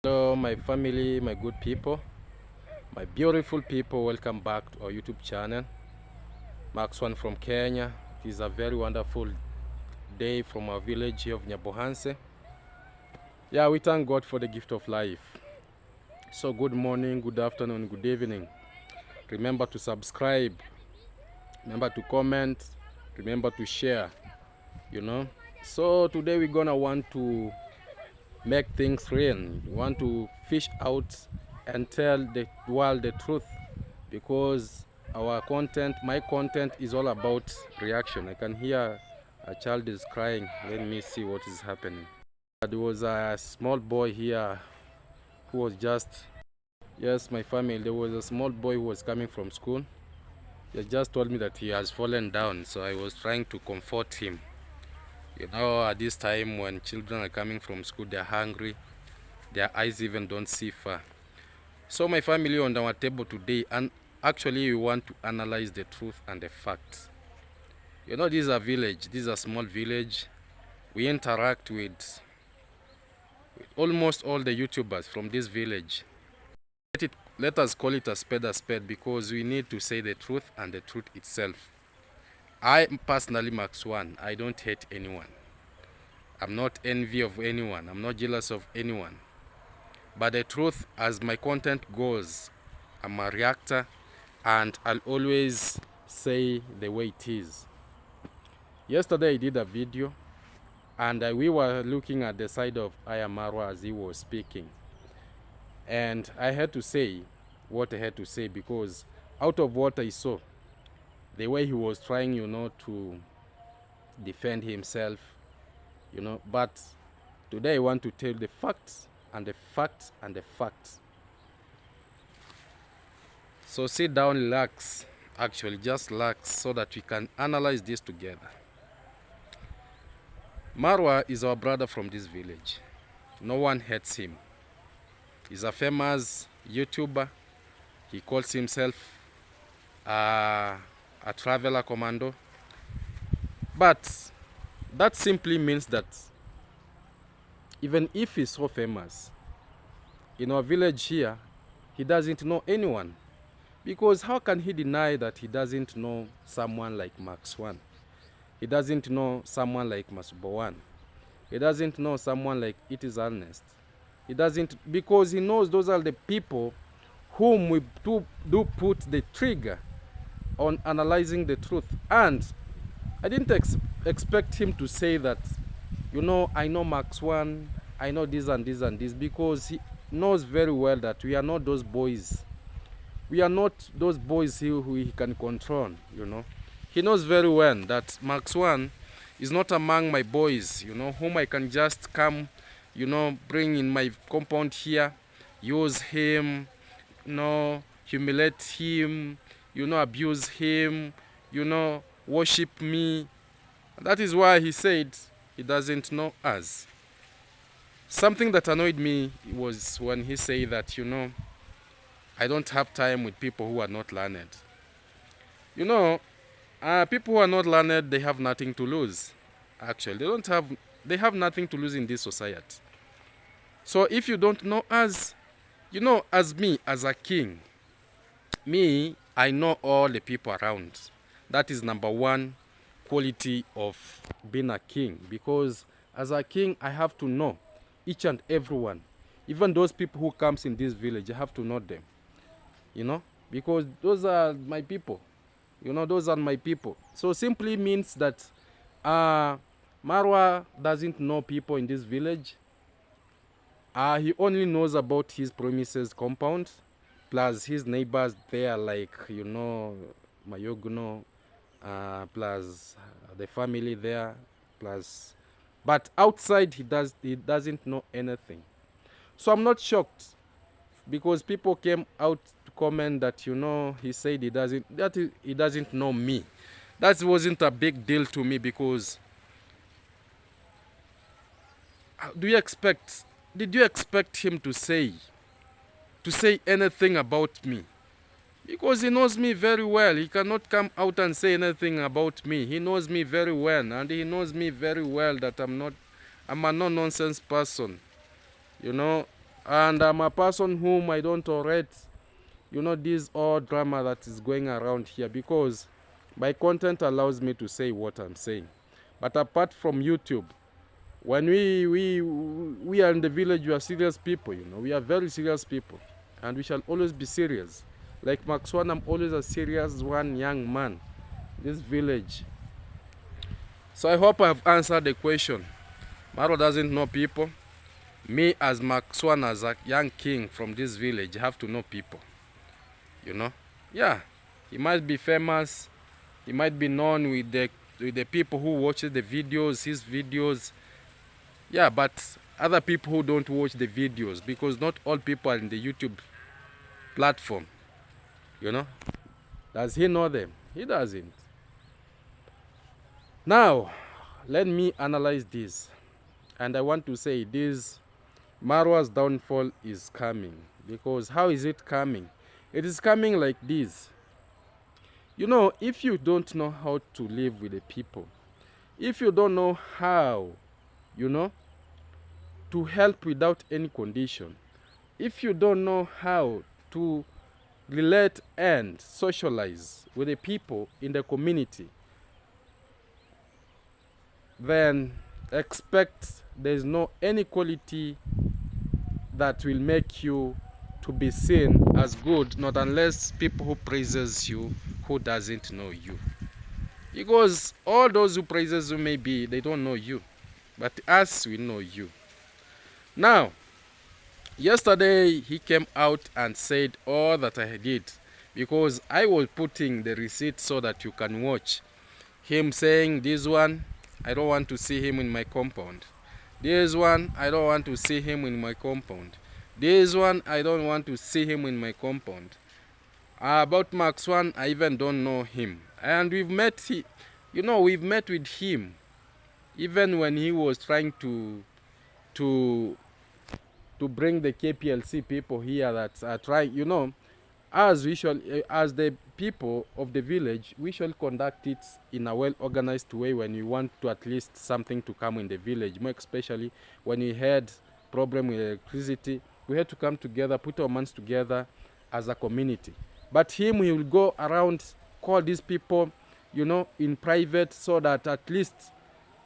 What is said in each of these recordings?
Hello my family, my good people, my beautiful people, welcome back to our YouTube channel. Max One from Kenya. It is a very wonderful day from our village here of Nyabohanse. Yeah, we thank God for the gift of life. So good morning, good afternoon, good evening. Remember to subscribe, remember to comment, remember to share, So today we're gonna want to make things real. We want to fish out and tell the world the truth, because my content is all about reaction. I can hear a child is crying. Let me see what is happening. There was a small boy here who was just, yes, my family, there was a small boy who was coming from school. He just told me that he has fallen down, so I was trying to comfort him. At this time when children are coming from school, they're hungry, their eyes even don't see far. So my family on our table today, and actually we want to analyze the truth and the facts. This is a village, this is a small village. We interact with almost all the YouTubers from this village. Let us call it a spade, because we need to say the truth and the truth itself. I personally, Max One, I don't hate anyone. I'm not envy of anyone. I'm not jealous of anyone. But the truth, as my content goes, I'm a reactor, and I'll always say the way it is. Yesterday I did a video, and we were looking at the side of iammarwa as he was speaking. And I had to say what I had to say, because out of what I saw, the way he was trying, to defend himself, but today I want to tell the facts and the facts and the facts. So sit down, relax, actually just relax, so that we can analyze this together. Marwa is our brother from this village. No one hates him. He's a famous YouTuber. He calls himself a traveler commando. But that simply means that even if he's so famous, in our village here, he doesn't know anyone. Because how can he deny that he doesn't know someone like Max One? He doesn't know someone like Masubo One. He doesn't know someone like It Is Ernest. He doesn't, because he knows those are the people whom we do put the trigger on analyzing the truth. And I didn't expect him to say that, I know Max One, I know this and this and this, because he knows very well that we are not those boys. We are not those boys who he can control, He knows very well that Max One is not among my boys, whom I can just come, bring in my compound here, use him, humiliate him, abuse him, worship me. That is why he said he doesn't know us. Something that annoyed me was when he said that, I don't have time with people who are not learned. People who are not learned, they have nothing to lose. Actually, they have nothing to lose in this society. So if you don't know us, as me, as a king, I know all the people around. That is number one quality of being a king, because as a king, I have to know each and everyone. Even those people who comes in this village, I have to know them, because those are my people. Those are my people. So simply means that Marwa doesn't know people in this village. He only knows about his premises compound, plus his neighbors there, like, Mayoguno, plus the family there, plus. But outside, he doesn't know anything. So I'm not shocked, because people came out to comment that, he said he doesn't know me. That wasn't a big deal to me, because did you expect him to say anything about me? Because he knows me very well. He cannot come out and say anything about me. He knows me very well, and he knows me very well that I'm a no-nonsense person. And I'm a person whom I don't tolerate, you know, this all drama that is going around here, because my content allows me to say what I'm saying. But apart from YouTube, when we are in the village, we are serious people, you know. We are very serious people, and we shall always be serious. Like Max One, I'm always a serious one young man in this village. So I hope I've answered the question. Maro doesn't know people. Me as Max One, as a young king from this village, have to know people, you know. Yeah, he might be famous, he might be known with the people who watch the videos, his videos. Yeah, but other people who don't watch the videos, because not all people are in the YouTube platform, you know. Does he know them? He doesn't. Now, let me analyze this. And I want to say this: Marwa's downfall is coming. Because how is it coming? It is coming like this. You know, if you don't know how to live with the people, if you don't know how, you know, to help without any condition, if you don't know how to relate and socialize with the people in the community, then expect there's no any quality that will make you to be seen as good, not unless people who praises you who doesn't know you. Because all those who praises you, maybe they don't know you, but us, we know you. Now, yesterday he came out and said all that I did, because I was putting the receipt so that you can watch him saying, this one, I don't want to see him in my compound. This one, I don't want to see him in my compound. This one, I don't want to see him in my compound. About Max One, I even don't know him. And we've met, we've met with him even when he was trying to bring the KPLC people here that are trying, you know, as we shall, as the people of the village, we shall conduct it in a well-organized way when we want to at least something to come in the village, more especially when we had problem with electricity. We had to come together, put our minds together as a community. But he will go around, call these people, you know, in private, so that at least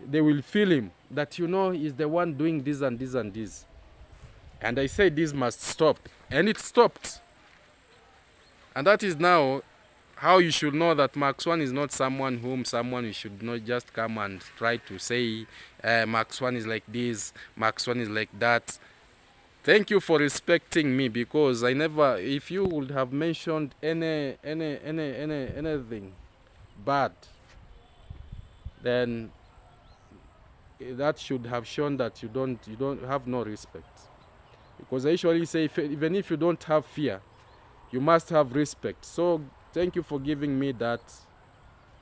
they will feel him, that, you know, he's the one doing this and this and this. And I said this must stop, and it stopped. And that is now how you should know that Max One is not someone whom someone you should not just come and try to say, Max One is like this, Max One is like that. Thank you for respecting me, because I never, if you would have mentioned anything bad, then that should have shown that you don't have no respect. Because I usually say, even if you don't have fear, you must have respect. So thank you for giving me that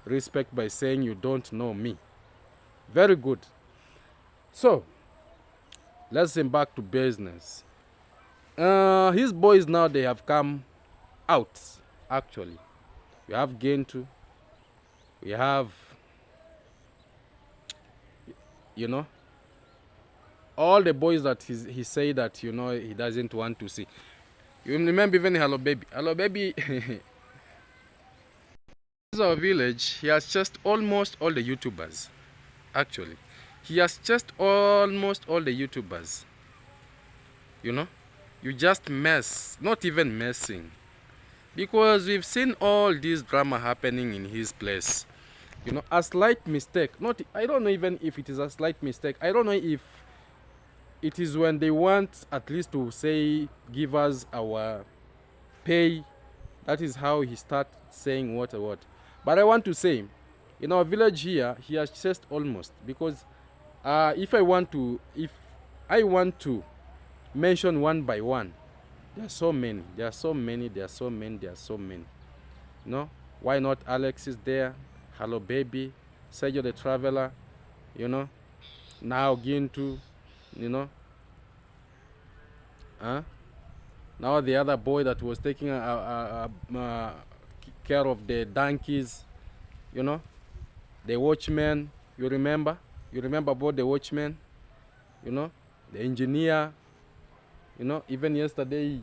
respect by saying you don't know me. Very good. So let's get back to business. His boys now, they have come out. Actually, we have Gentu, we have, you know, all the boys that he said that, you know, he doesn't want to see. You remember even Hello Baby. Hello Baby is our village. He has just almost all the YouTubers. Actually, he has just almost all the YouTubers. You know, you just mess, not even messing, because we've seen all this drama happening in his place. You know, a slight mistake. Not, I don't know even if it is a slight mistake. I don't know if it is when they want at least to say, give us our pay. That is how he starts saying what. But I want to say, in our village here, he has just almost, because if I want to mention one by one, there are so many. No, why not Alex is there? Hello Baby, Sergio the Traveler, you know, now Gintu, you know, now the other boy that was taking care of the donkeys, you know, the watchman. You remember about the watchman, you know, the engineer, You know, even yesterday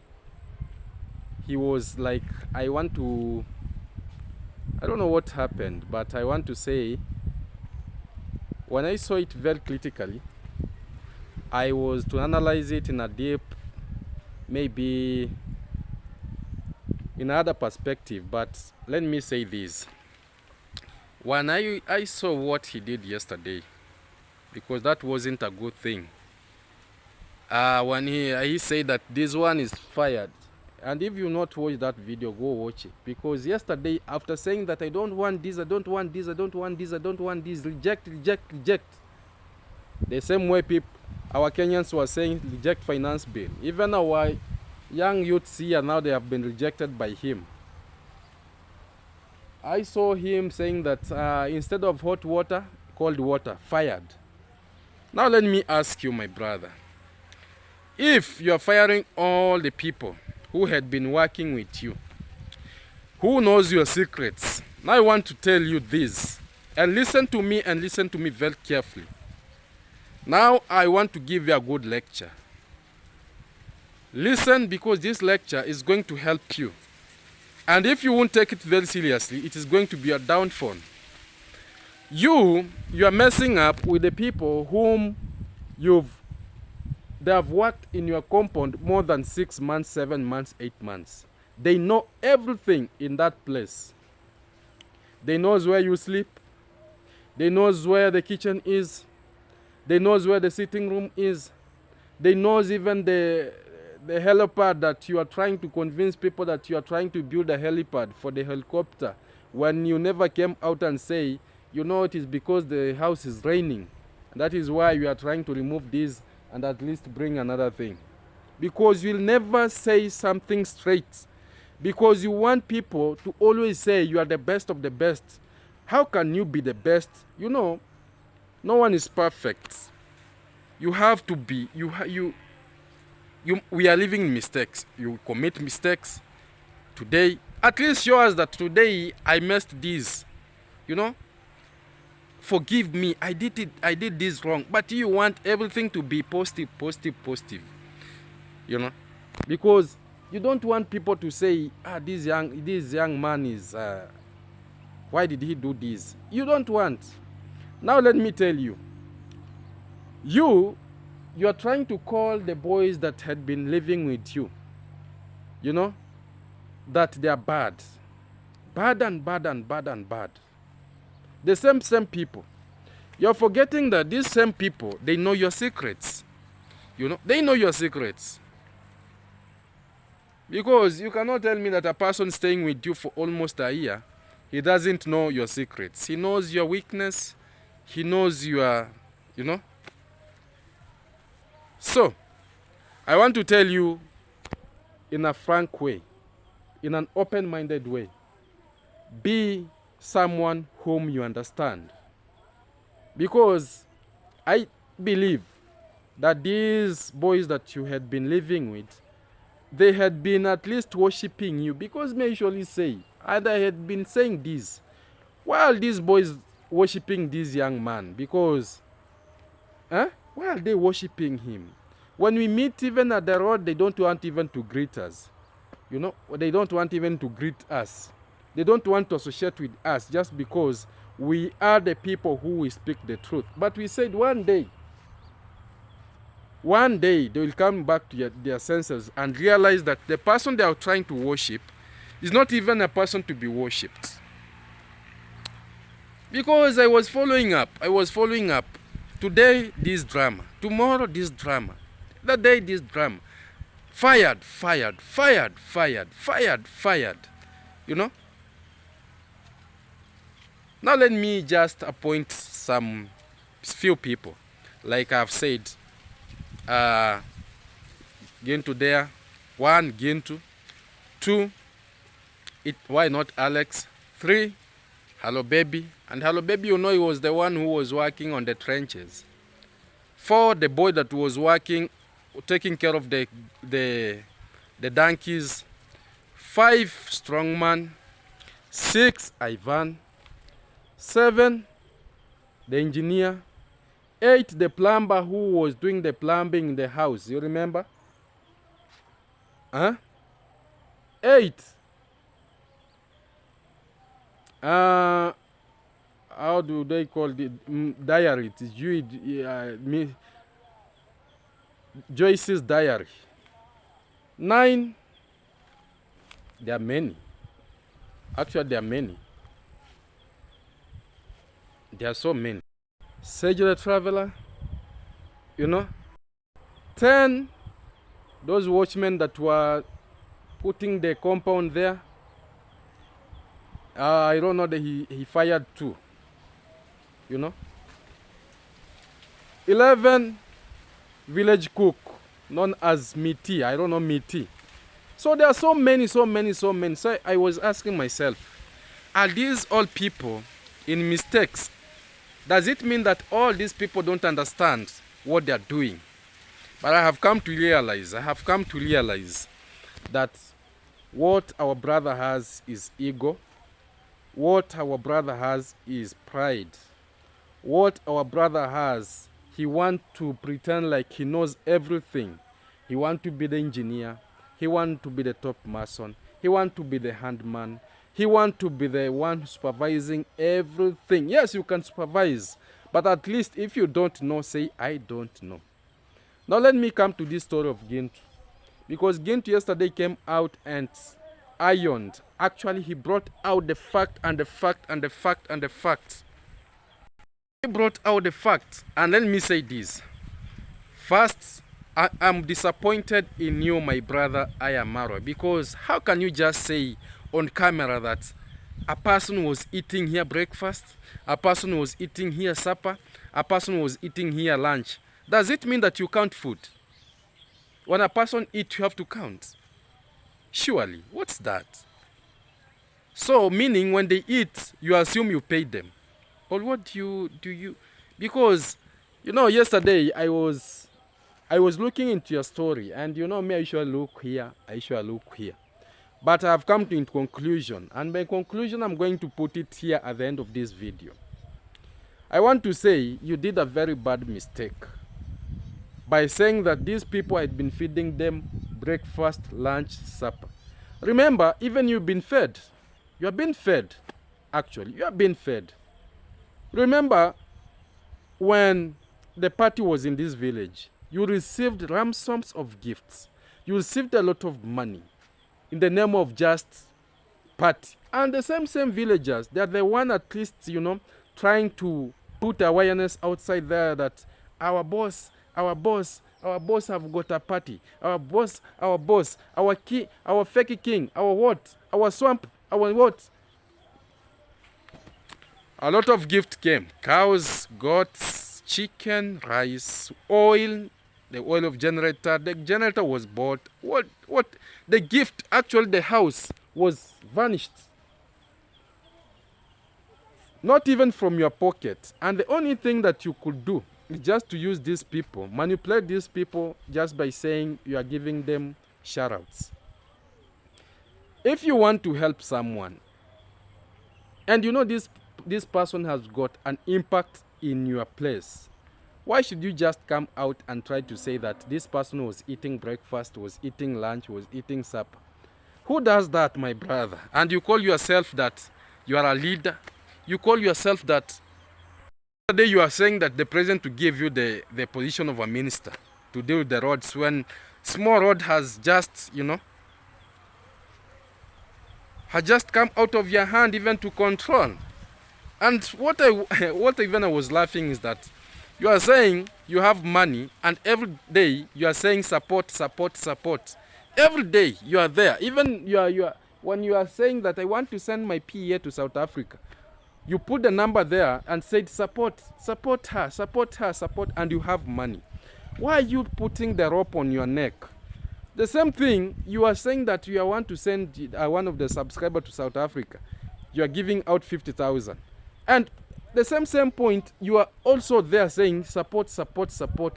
he was like, I don't know what happened, but I want to say, when I saw it very critically, I was to analyze it in a deep, maybe in another perspective. But let me say this. When I saw what he did yesterday, because that wasn't a good thing. When he said that this one is fired, and if you not watch that video, go watch it. Because yesterday, after saying that I don't want this, I don't want this, I don't want this, I don't want this, reject, reject, reject. The same way our Kenyans were saying reject finance bill. Even our young youths here now, they have been rejected by him. I saw him saying that instead of hot water, cold water, fired. Now let me ask you, my brother, if you are firing all the people who had been working with you, who knows your secrets? Now I want to tell you this, and listen to me very carefully. Now I want to give you a good lecture. Listen, because this lecture is going to help you. And if you won't take it very seriously, it is going to be a downfall. You are messing up with the people whom they have worked in your compound more than 6 months, 7 months, 8 months. They know everything in that place. They knows where you sleep. They knows where the kitchen is. They knows where the sitting room is. They knows even the helipad that you are trying to convince people that you are trying to build a helipad for the helicopter, when you never came out and say, you know, it is because the house is raining. That is why you are trying to remove this and at least bring another thing. Because you'll never say something straight. Because you want people to always say you are the best of the best. How can you be the best? You know, no one is perfect. You have to be, we are living in mistakes. You commit mistakes. Today, at least show us that today I messed this. You know, forgive me, I did this wrong. But you want everything to be positive. You know, because you don't want people to say, this young man is, why did he do this? You don't want. Now let me tell you, you are trying to call the boys that had been living with you, you know, that they are bad. Bad and bad and bad and bad. The same people. You're forgetting that these same people, they know your secrets. You know, they know your secrets. Because you cannot tell me that a person staying with you for almost a year, he doesn't know your secrets. He knows your weakness. He knows your, you know. So, I want to tell you in a frank way, in an open-minded way, be someone whom you understand. Because I believe that these boys that you had been living with, they had been at least worshipping you. Because may usually say, either had been saying this, why are these boys worshipping this young man? Because, why are they worshipping him? When we meet even at the road, they don't want even to greet us. You know, they don't want even to greet us. They don't want to associate with us just because we are the people who will speak the truth. But we said one day they will come back to their senses and realize that the person they are trying to worship is not even a person to be worshipped. Because I was following up. Today, this drama. Tomorrow, this drama. The day, this drama. Fired. You know? Now let me just appoint some few people. Like I've said, Gintu there. 1, Gintu. 2, why not Alex? 3, Hello Baby. And Hello Baby, you know, he was the one who was working on the trenches. 4, the boy that was working, taking care of the donkeys. 5, Strongman. 6, Ivan. 7, the engineer. 8, the plumber who was doing the plumbing in the house. You remember? Huh? 8. How do they call the diary? It is Joyce's diary. 9. There are many. Actually, there are many. There are so many. Sage the Traveler. 10. Those watchmen that were putting the compound there. I don't know that he fired 2. 11. Village cook, known as Miti. I don't know Miti. So there are so many. So I was asking myself, are these all people in mistakes? Does it mean that all these people don't understand what they are doing? But I have come to realize that what our brother has is ego. What our brother has is pride. What our brother has, he wants to pretend like he knows everything. He wants to be the engineer. He wants to be the top mason. He wants to be the handman. He wants to be the one supervising everything. Yes, you can supervise, but at least if you don't know, say, I don't know. Now let me come to this story of Gint. Because Gint yesterday came out and ironed. Actually, he brought out the fact and the fact and the fact and the fact. He brought out the facts, and let me say this. First, I'm disappointed in you, my brother iammarwa, because how can you just say on camera that a person was eating here breakfast, a person was eating here supper, a person was eating here lunch? Does it mean that you count food? When a person eats, you have to count. Surely, what's that? So, meaning when they eat, you assume you paid them. Or what do you because yesterday I was looking into your story, and me, I usually look here, but I've come to a conclusion, and my conclusion, I'm going to put it here at the end of this video. I want to say you did a very bad mistake by saying that these people had been feeding them breakfast, lunch, supper. Remember, even you've been fed. You have been fed. Actually, you have been fed. Remember, when the party was in this village, you received ransoms of gifts. You received a lot of money in the name of just party. And the same villagers, they're the one at least, trying to put awareness outside there that our boss have got a party. Our boss, our fake king, our what? Our swamp, our what? A lot of gift came. Cows, goats, chicken, rice, oil, the oil of generator. The generator was bought. What? The gift, actually the house was vanished. Not even from your pocket. And the only thing that you could do is just to use these people, manipulate these people just by saying you are giving them shout-outs. If you want to help someone, and this person has got an impact in your place, why should you just come out and try to say that this person was eating breakfast, was eating lunch, was eating supper? Who does that, my brother? And you call yourself that you are a leader. You call yourself that. Today you are saying that the president to give you the position of a minister to deal with the roads, when small road has just, has just come out of your hand even to control. And what even I was laughing is that you are saying you have money, and every day you are saying support. Every day you are there. Even you are when you are saying that I want to send my PA to South Africa, you put the number there and said support her, and you have money. Why are you putting the rope on your neck? The same thing, you are saying that you want to send one of the subscribers to South Africa. You are giving out 50,000. And the same point, you are also there saying support.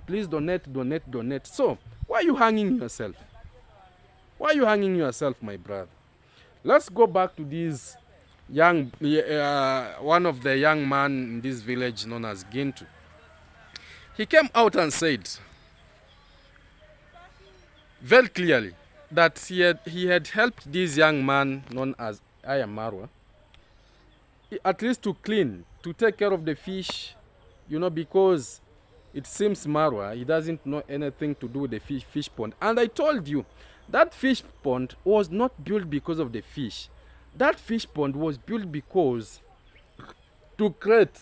Please donate. So, why are you hanging yourself? Why are you hanging yourself, my brother? Let's go back to this one of the young man in this village known as Gintu. He came out and said very clearly, that he had helped this young man known as iammarwa, at least to clean, to take care of the fish, because it seems Marwa, he doesn't know anything to do with the fish pond. And I told you, that fish pond was not built because of the fish. That fish pond was built because to create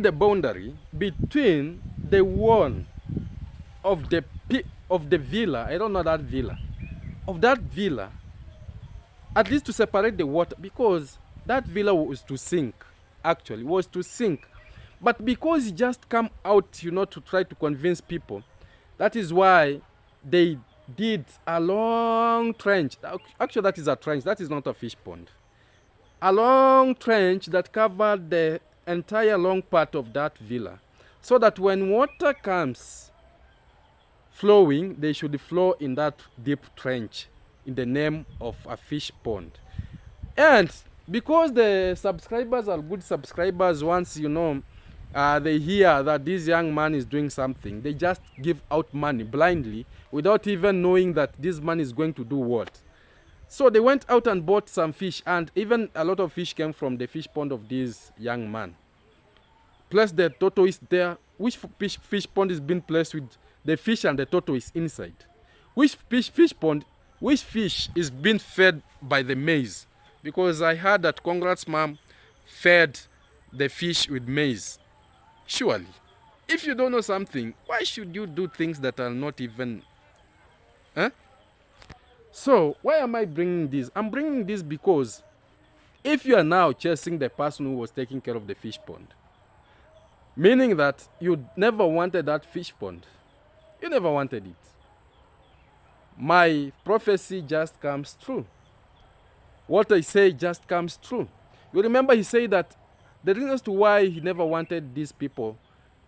the boundary between the wall of the villa, I don't know that villa, of that villa, at least to separate the water, because that villa was to sink, actually was to sink. But because he just come out, to try to convince people, that is why they did a long trench. Actually, that is a trench, that is not a fish pond. A long trench that covered the entire long part of that villa, so that when water comes flowing, they should flow in that deep trench in the name of a fish pond. And because the subscribers are good subscribers, once they hear that this young man is doing something, they just give out money blindly without even knowing that this man is going to do what. So they went out and bought some fish, and even a lot of fish came from the fish pond of this young man. Plus the tortoise there, which fish pond is being placed with the fish and the tortoise inside. Which fish is being fed by the maize? Because I heard that Congrats mom fed the fish with maize. Surely, if you don't know something, why should you do things that are not even... So, why am I bringing this? I'm bringing this because if you are now chasing the person who was taking care of the fish pond, meaning that you never wanted that fish pond, you never wanted it, my prophecy just comes true. What I say just comes true. You remember he said that the reason as to why he never wanted these people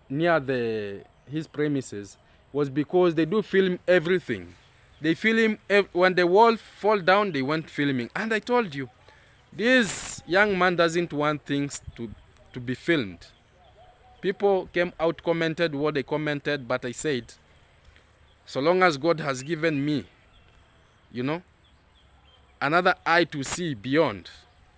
near his premises was because they do film everything. They film when the wall fall down, they went filming. And I told you, this young man doesn't want things to be filmed. People came out, commented what they commented, but I said, so long as God has given me, another eye to see beyond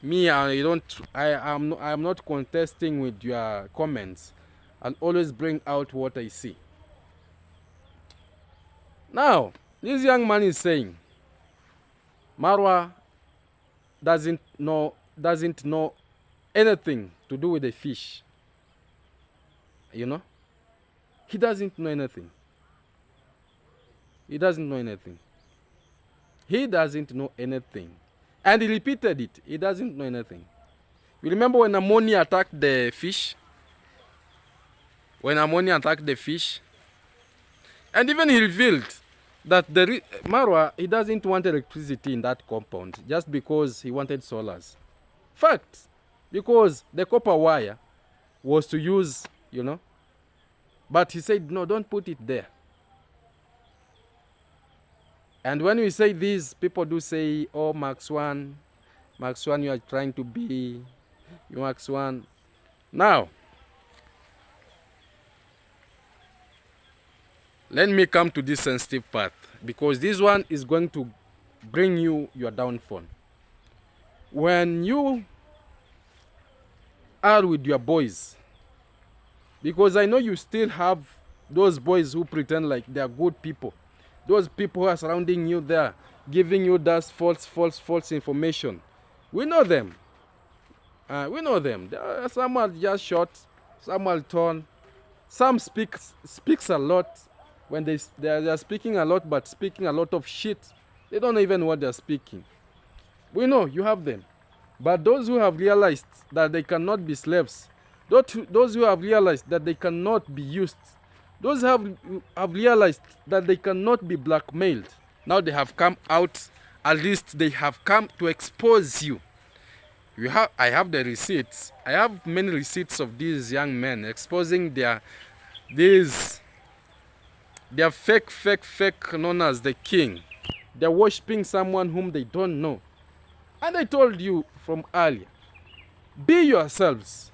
me, I'm not contesting with your comments. I'll always bring out what I see. Now, this young man is saying Marwa doesn't know anything to do with the fish. He doesn't know anything. He doesn't know anything. He doesn't know anything. And he repeated it. He doesn't know anything. You remember when ammonia attacked the fish? When ammonia attacked the fish? And even he revealed that Marwa, he doesn't want electricity in that compound just because he wanted solars. Fact. Because the copper wire was to use, But he said, no, don't put it there. And when we say this, people do say, oh, Max One, you are trying to be, you Max One. Now, let me come to this sensitive part, because this one is going to bring you your downfall. When you are with your boys, because I know you still have those boys who pretend like they are good people. Those people who are surrounding you there, giving you that false information. We know them. Some are just short, some are tall. Some speaks a lot. When they are speaking a lot, but speaking a lot of shit. They don't know even what they're speaking. We know you have them. But those who have realized that they cannot be slaves, those who have realized that they cannot be used, those who have realized that they cannot be blackmailed, now they have come out. At least they have come to expose you. I have the receipts. I have many receipts of these young men exposing their fake known as the king. They're worshipping someone whom they don't know. And I told you from earlier, be yourselves.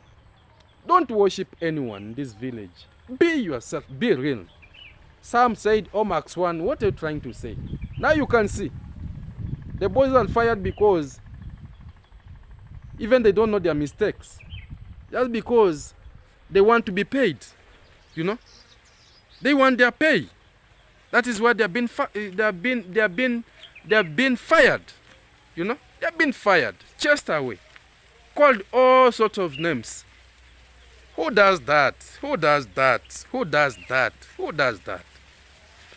Don't worship anyone in this village. Be yourself. Be real. Some said, oh, Max 1, what are you trying to say? Now you can see. The boys are fired because even they don't know their mistakes. Just because they want to be paid, you know. They want their pay. That is why they have been fired, you know. They have been fired, chased away, called all sorts of names. Who does that? Who does that? Who does that? Who does that?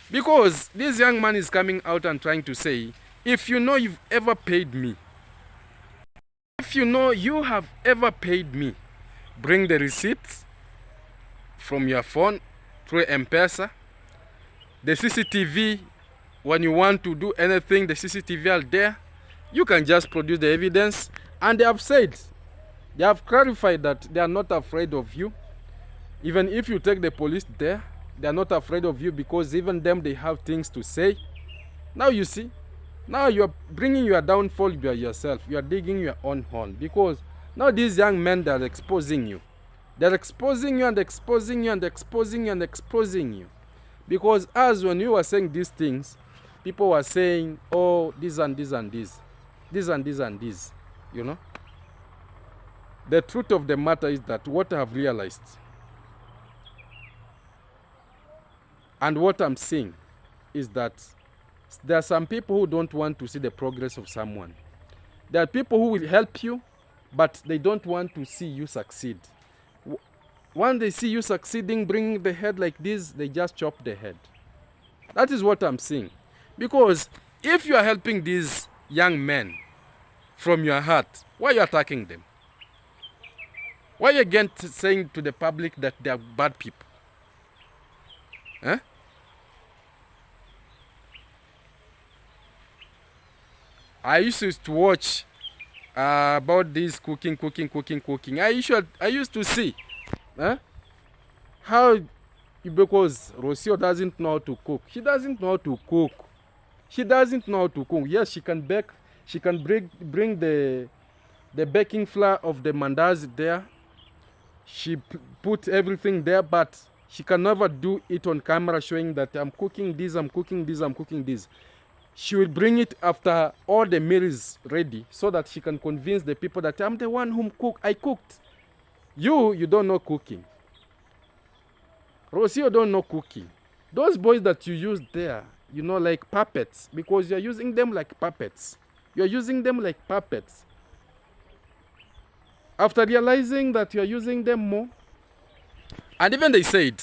Because this young man is coming out and trying to say, if you know you've ever paid me, if you know you have ever paid me, bring the receipts from your phone through M-Pesa. The CCTV, when you want to do anything, the CCTV are there. You can just produce the evidence. And they have said, they have clarified that they are not afraid of you. Even if you take the police there, they are not afraid of you, because even them, they have things to say. Now you see, now you are bringing your downfall by yourself. You are digging your own hole, because now these young men, they are exposing you. They're exposing you and exposing you and exposing you and exposing you. Because as when you were saying these things, people were saying, oh, this and this and this, this and this and this, you know. The truth of the matter is that what I have realized and what I'm seeing is that there are some people who don't want to see the progress of someone. There are people who will help you, but they don't want to see you succeed. When they see you succeeding, bringing the head like this, they just chop the head. That is what I'm seeing. Because if you are helping these young men from your heart, why are you attacking them? Why are you again saying to the public that they are bad people? Huh? I used to watch about this cooking. I used to see how, because Rocio doesn't know how to cook. She doesn't know how to cook. She doesn't know how to cook. Yes, she can bake. She can bring the baking flour of the mandazi there. She put everything there, but she can never do it on camera showing that I'm cooking this, I'm cooking this, I'm cooking this. She will bring it after all the meal is ready, so that she can convince the people that I'm the one who I cooked. You don't know cooking. Rocio don't know cooking. Those boys that you use there, you know, like puppets, because you're using them like puppets. You're using them like puppets. After realizing that you're using them more, and even they said,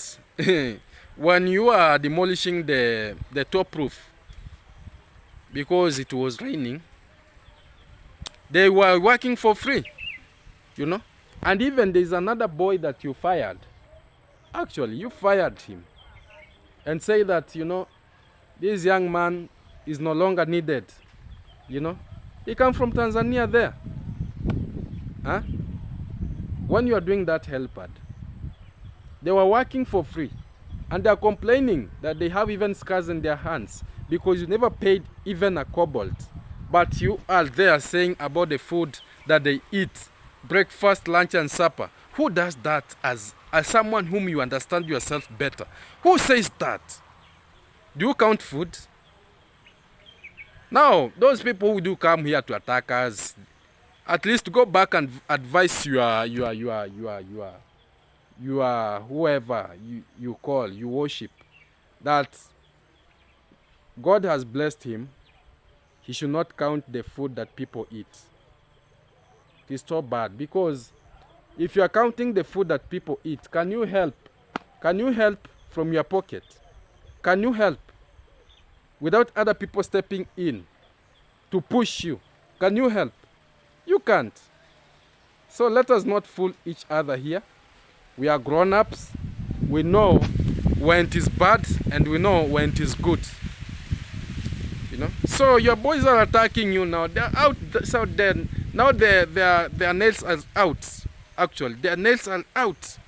when you are demolishing the top roof, because it was raining, they were working for free, you know. And even there's another boy that you fired. Actually, you fired him and say that, you know, this young man is no longer needed, you know. He come from Tanzania there. Huh? When you are doing that helpad, they were working for free, and they are complaining that they have even scars in their hands because you never paid even a kobold. But you are there saying about the food that they eat, breakfast, lunch, and supper. Who does that as someone whom you understand yourself better? Who says that? Do you count food? Now, those people who do come here to attack us, at least go back and advise your whoever you call, you worship, that God has blessed him. He should not count the food that people eat. It is so bad, because if you are counting the food that people eat, can you help? Can you help from your pocket? Can you help without other people stepping in to push you? Can you help? You can't. So let us not fool each other here. We are grown-ups. We know when it is bad and we know when it is good. You know. So your boys are attacking you now. They're out. So then now their nails are out. Actually, their nails are out.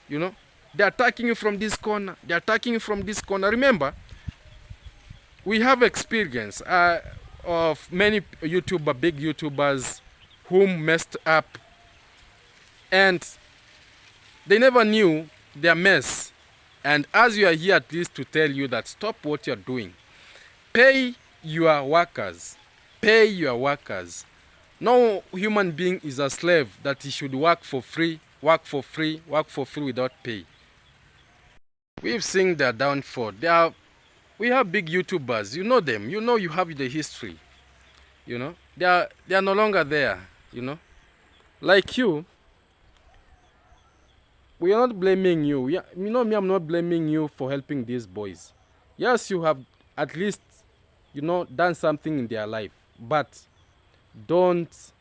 You know. They're attacking you from this corner. They're attacking you from this corner. Remember, we have experience of many big YouTubers whom messed up, and they never knew their mess And as you are here at least to tell you that stop what you're doing. Pay your workers. Pay your workers. No human being is a slave that he should work for free, work for free, work for free without pay. We've seen their downfall. We have big YouTubers. You know them. You know you have the history. You know they are no longer there. You know, like you. We are not blaming you. You know me. I'm not blaming you for helping these boys. Yes, you have at least, you know, done something in their life, but don't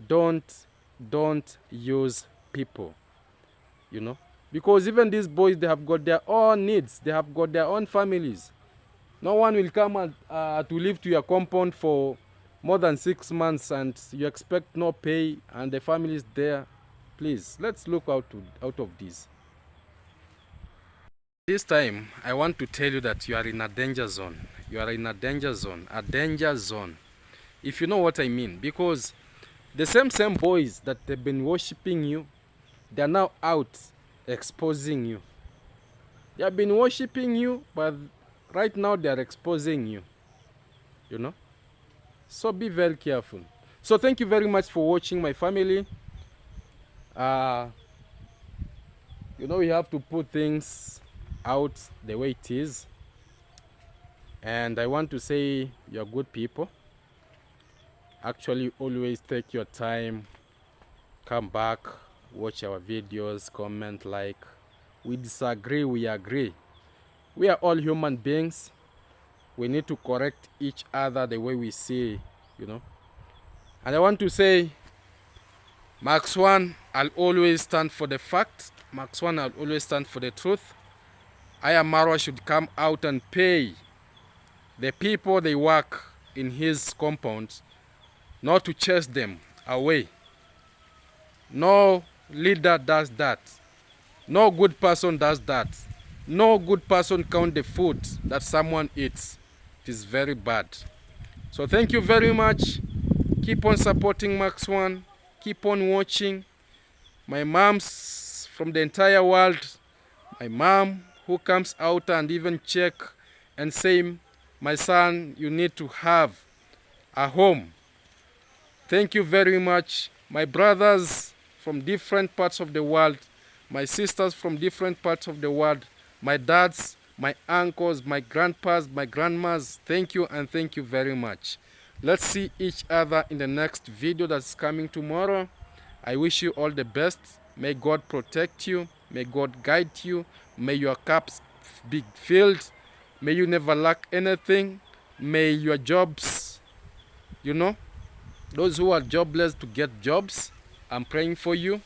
don't use people, you know, because even these boys, they have got their own needs, they have got their own families. No one will come and to live to your compound for more than 6 months and you expect no pay and the family is there. Please, let's look out of this. This time I want to tell you that you are in a danger zone. You are in a danger zone, if you know what I mean, because the same boys that they've been worshiping you, they are now out exposing you. They have been worshiping you, but right now they are exposing you, you know. So be very careful. So thank you very much for watching, my family. You know, we have to put things out the way it is, and I want to say you're good people. Actually, always take your time, come back, watch our videos, comment, like. We disagree, we agree. We are all human beings. We need to correct each other the way we see, you know. And I want to say, Max One, I'll always stand for the fact. Max One, I'll always stand for the truth. Iammarwa should come out and pay the people they work in his compound, not to chase them away. No leader does that. No good person does that. No good person count the food that someone eats. It is very bad. So thank you very much. Keep on supporting Max One. Keep on watching. My moms from the entire world. My mom who comes out and even check and say, my son, you need to have a home. Thank you very much. My brothers from different parts of the world, my sisters from different parts of the world, my dads, my uncles, my grandpas, my grandmas, thank you and thank you very much. Let's see each other in the next video that's coming tomorrow. I wish you all the best. May God protect you. May God guide you. May your cups be filled. May you never lack anything. May your jobs, you know, those who are jobless to get jobs. I'm praying for you.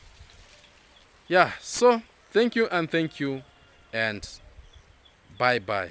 Yeah, so thank you and bye-bye.